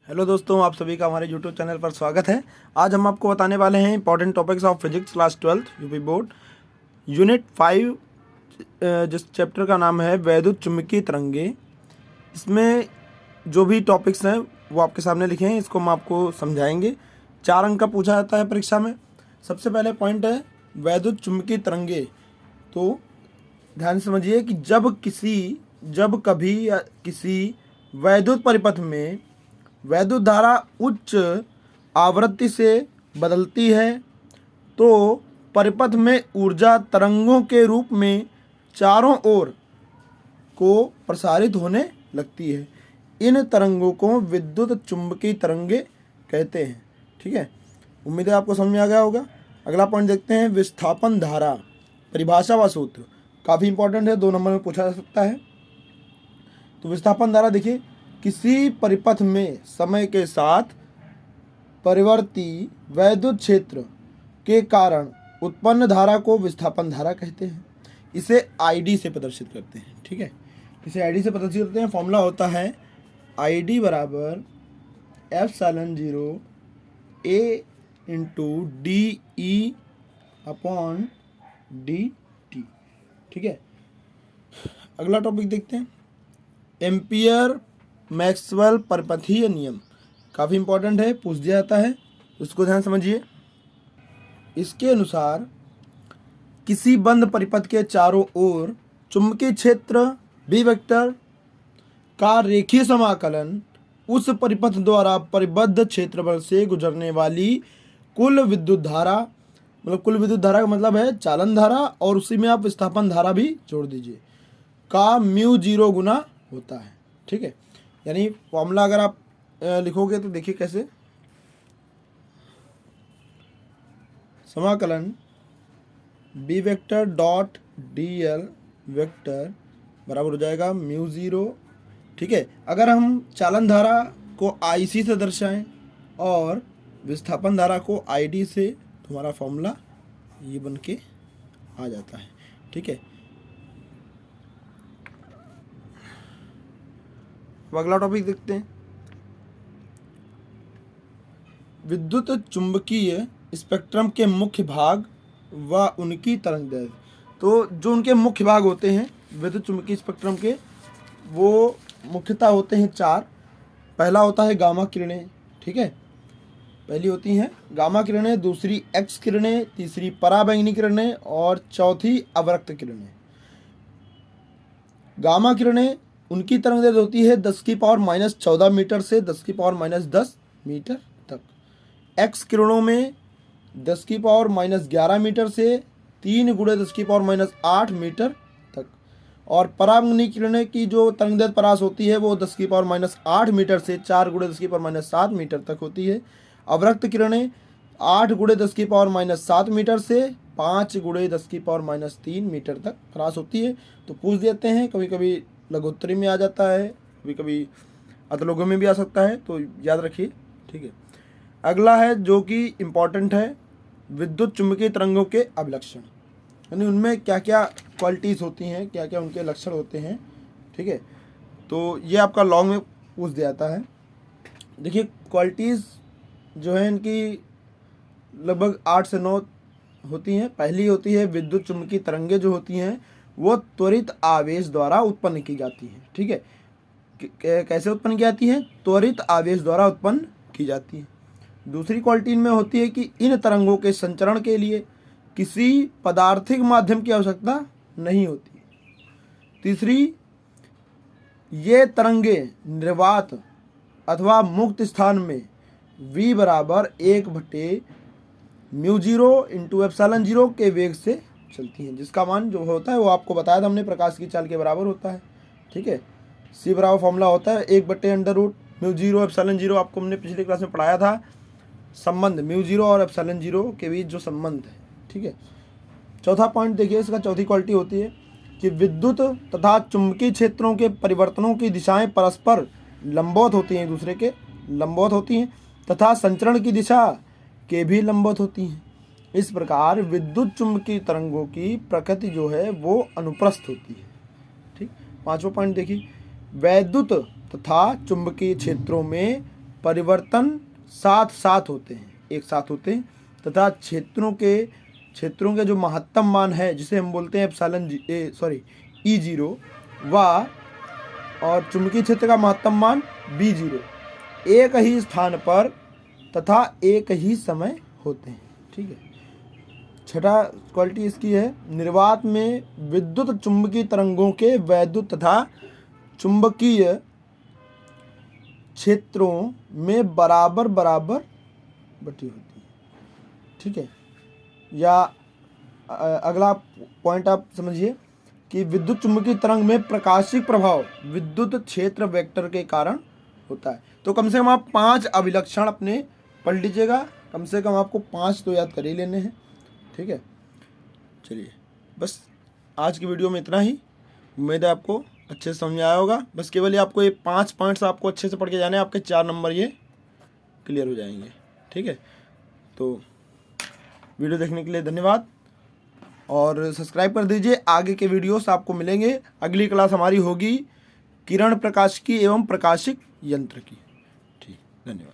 Hello दोस्तों, आप सभी का हमारे यूट्यूब चैनल पर स्वागत है। आज हम आपको बताने वाले हैं important topics of physics class 12th UP board unit 5, जिस चैप्टर का नाम है वैद्युत चुम्बकीय तरंगे। इसमें जो भी टॉपिक्स हैं वो आपके सामने लिखे हैं, इसको हम आपको समझाएंगे। 4 अंक का पूछा जाता है परीक्षा में। सबसे पहले पॉइंट है वैद्युत चुम्बकीय तरंगे। तो ध्यान से समझिए कि जब कभी किसी वैद्युत परिपथ में वैद्युत धारा उच्च आवृत्ति से बदलती है तो परिपथ में ऊर्जा तरंगों के रूप में चारों ओर को प्रसारित होने लगती है। इन तरंगों को विद्युत चुम्बकीय तरंगे कहते हैं। ठीक है, उम्मीद है आपको समझ में आ गया होगा। अगला पॉइंट देखते हैं विस्थापन धारा, परिभाषा व सूत्र। काफ़ी इंपॉर्टेंट है, 2 नंबर में पूछा जा सकता है। तो विस्थापन धारा देखिए, किसी परिपथ में समय के साथ परिवर्ती वैद्युत क्षेत्र के कारण उत्पन्न धारा को विस्थापन धारा कहते हैं। इसे आईडी से प्रदर्शित करते हैं। ठीक है, इसे आईडी से प्रदर्शित करते हैं। फॉर्मूला होता है आईडी बराबर एप्सिलॉन0 a into d e upon d t. ठीक है, अगला टॉपिक देखते हैं एम्पियर मैक्सवेल परिपथीय नियम। काफ़ी इंपॉर्टेंट है, पूछ दिया जाता है, उसको ध्यान समझिए। इसके अनुसार किसी बंद परिपथ के चारों ओर चुंबकीय क्षेत्र बी वेक्टर का रेखीय समाकलन उस परिपथ द्वारा परिबद्ध क्षेत्रफल से गुजरने वाली कुल विद्युत धारा, मतलब कुल विद्युत धारा का मतलब है चालन धारा, और उसी में आप विस्थापन धारा भी जोड़ दीजिए, का म्यू 0 गुना होता है। ठीक है, यानी फॉर्मूला अगर आप लिखोगे तो देखिए कैसे, समाकलन B vector dot D L vector बराबर हो जाएगा म्यू 0। ठीक है, अगर हम चालन धारा को आई सी से दर्शाएं और विस्थापन धारा को आई डी से, तो हमारा फॉर्मूला ये बन के आ जाता है। ठीक है, अगला टॉपिक देखते हैं विद्युत चुंबकीय स्पेक्ट्रम के मुख्य भाग व उनकी तरंगदैर्घ्य। तो जो उनके मुख्य भाग होते हैं विद्युत चुंबकीय स्पेक्ट्रम के, वो मुख्यतः होते हैं 4। पहला होता है गामा किरणें। ठीक है, पहली होती हैं गामा किरणें, दूसरी एक्स किरणें, तीसरी पराबैंगनी किरणें और चौथी अवरक्त किरणें। गामा किरणें उनकी तरंगदैर्घ्य होती है 10⁻⁻14 मीटर से 10⁻⁻10 मीटर तक। एक्स किरणों में 10⁻11 मीटर से 3 × 10⁻8 मीटर तक, और पराबैंगनी किरणें की जो तरंगदैर्घ्य परास होती है वो 10⁻8 मीटर से 4 × 10⁻7 मीटर तक होती है। अवरक्त किरणें 8 × 10⁻7 मीटर से 5 × 10⁻3 मीटर तक परास होती है। तो पूछ देते हैं, कभी कभी लघुत्तरी में आ जाता है, कभी कभी अतलोगों में भी आ सकता है, तो याद रखिए। ठीक है, अगला है जो कि इम्पॉर्टेंट है विद्युत चुम्बकीय तरंगों के अभिलक्षण, यानी उनमें क्या क्या क्वालिटीज़ होती हैं, क्या क्या उनके लक्षण होते हैं। ठीक है, तो ये आपका लॉन्ग में पूछ दिया जाता है। देखिए क्वालिटीज़ जो है इनकी लगभग 8 से 9 होती हैं। पहली होती है विद्युत चुम्बकीय तरंगे जो होती हैं वो त्वरित आवेश द्वारा उत्पन्न की जाती हैं। ठीक है, कैसे उत्पन्न की जाती हैं? त्वरित आवेश द्वारा उत्पन्न की जाती है। दूसरी क्वालिटी इनमें होती है कि इन तरंगों के संचरण के लिए किसी पदार्थिक माध्यम की आवश्यकता नहीं होती। तीसरी, ये तरंगे निर्वात अथवा मुक्त स्थान में v बराबर 1/μ0 इंटू एप्सिलॉन0 के वेग से चलती हैं, जिसका मान जो होता है वो आपको बताया था हमने, प्रकाश की चाल के बराबर होता है। ठीक है, c बराबर फॉर्मूला होता है 1/√μ0 एप्सिलॉन0। आपको हमने पिछली क्लास में पढ़ाया था संबंध μ0 और एप्सिलॉन0 के बीच जो संबंध है। ठीक है, चौथा पॉइंट देखिए, इसका चौथी क्वालिटी होती है कि विद्युत तथा चुंबकीय क्षेत्रों के परिवर्तनों की दिशाएं परस्पर लंबवत होती हैं, एक दूसरे के लंबवत होती हैं, तथा संचरण की दिशा के भी लंबवत होती हैं। इस प्रकार विद्युत चुंबकीय तरंगों की प्रकृति जो है वो अनुप्रस्थ होती है। ठीक, पांचवा पॉइंट देखिए, वैद्युत तथा चुंबकीय क्षेत्रों में परिवर्तन साथ साथ होते हैं, एक साथ होते हैं, तथा क्षेत्रों के जो महत्तम मान है जिसे हम बोलते हैं एप्सिलॉन E0 व और चुंबकीय क्षेत्र का महत्तम मान B0 एक ही स्थान पर तथा एक ही समय होते हैं। ठीक है। छठा क्वालिटी इसकी है, निर्वात में विद्युत चुंबकीय तरंगों के वैद्युत तथा चुंबकीय क्षेत्रों में बराबर बराबर बटी होती है। ठीक है। या अगला पॉइंट आप समझिए कि विद्युत चुंबकीय तरंग में प्रकाशिक प्रभाव विद्युत क्षेत्र वेक्टर के कारण होता है। तो कम से कम आप 5 अभिलक्षण अपने पढ़ लीजिएगा, कम से कम आपको 5 तो याद कर ही लेने हैं। ठीक है। चलिए, बस आज की वीडियो में इतना ही। उम्मीद है आपको अच्छे से समझ में आया होगा। बस केवल ये आपको ये 5 पॉइंट्स आपको अच्छे से पढ़ के जाने हैं, आपके 4 नंबर ये क्लियर हो जाएंगे। ठीक है। तो वीडियो देखने के लिए धन्यवाद और सब्सक्राइब कर दीजिए। आगे के वीडियोस आपको मिलेंगे। अगली क्लास हमारी होगी किरण प्रकाशिकी एवं प्रकाशिक यंत्र की। ठीक, धन्यवाद।